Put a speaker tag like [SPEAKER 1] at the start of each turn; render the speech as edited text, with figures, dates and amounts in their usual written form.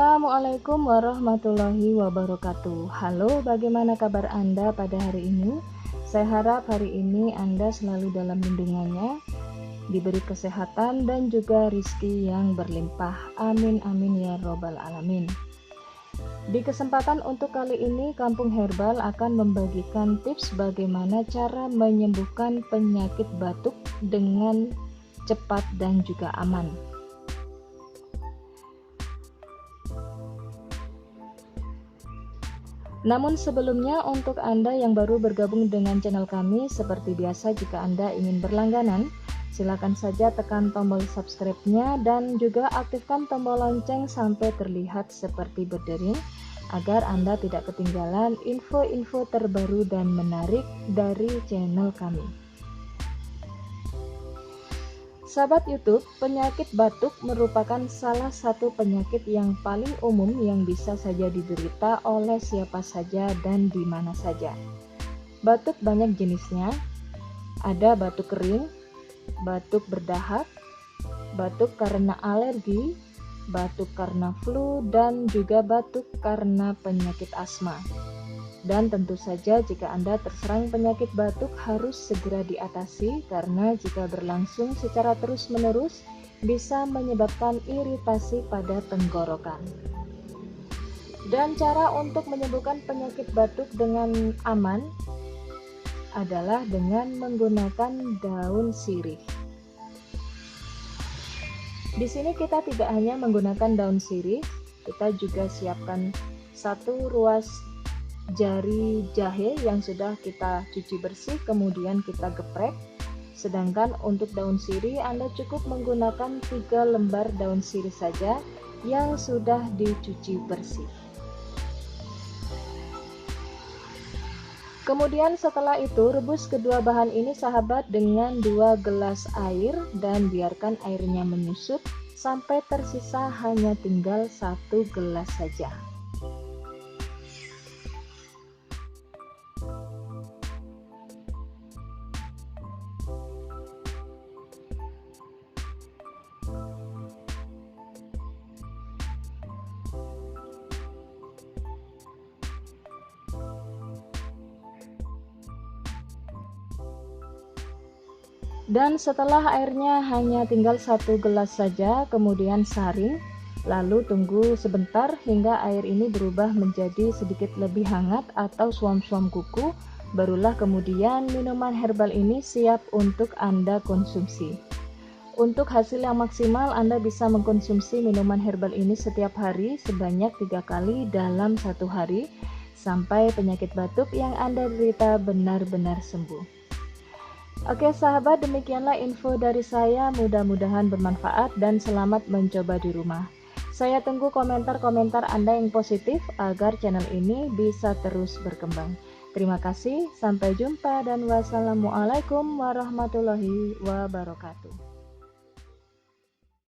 [SPEAKER 1] Assalamualaikum warahmatullahi wabarakatuh. Halo, bagaimana kabar Anda pada hari ini? Saya harap hari ini Anda selalu dalam lindungannya, diberi kesehatan dan juga rizki yang berlimpah. Amin amin ya robbal alamin. Di kesempatan untuk kali ini, Kampung Herbal akan membagikan tips bagaimana cara menyembuhkan penyakit batuk dengan cepat dan juga aman. Namun sebelumnya, untuk Anda yang baru bergabung dengan channel kami, seperti biasa jika Anda ingin berlangganan, silakan saja tekan tombol subscribe-nya dan juga aktifkan tombol lonceng sampai terlihat seperti berdering, agar Anda tidak ketinggalan info-info terbaru dan menarik dari channel kami. Sahabat YouTube, penyakit batuk merupakan salah satu penyakit yang paling umum yang bisa saja diderita oleh siapa saja dan di mana saja. Batuk banyak jenisnya, ada batuk kering, batuk berdahak, batuk karena alergi, batuk karena flu, dan juga batuk karena penyakit asma. Dan tentu saja jika Anda terserang penyakit batuk harus segera diatasi, karena jika berlangsung secara terus-menerus bisa menyebabkan iritasi pada tenggorokan. Dan cara untuk menyembuhkan penyakit batuk dengan aman adalah dengan menggunakan daun sirih. Di sini kita tidak hanya menggunakan daun sirih, kita juga siapkan satu ruas jari jahe yang sudah kita cuci bersih, kemudian kita geprek. Sedangkan untuk daun sirih Anda cukup menggunakan 3 lembar daun sirih saja yang sudah dicuci bersih. Kemudian setelah itu rebus kedua bahan ini sahabat dengan 2 gelas air dan biarkan airnya menyusut sampai tersisa hanya tinggal 1 gelas saja. Dan setelah airnya hanya tinggal 1 gelas saja, kemudian saring, lalu tunggu sebentar hingga air ini berubah menjadi sedikit lebih hangat atau suam-suam kuku, barulah kemudian minuman herbal ini siap untuk Anda konsumsi. Untuk hasil yang maksimal, Anda bisa mengkonsumsi minuman herbal ini setiap hari sebanyak 3 kali dalam 1 hari, sampai penyakit batuk yang Anda derita benar-benar sembuh. Oke sahabat, demikianlah info dari saya, mudah-mudahan bermanfaat dan selamat mencoba di rumah. Saya tunggu komentar-komentar Anda yang positif agar channel ini bisa terus berkembang. Terima kasih, sampai jumpa dan wassalamualaikum warahmatullahi wabarakatuh.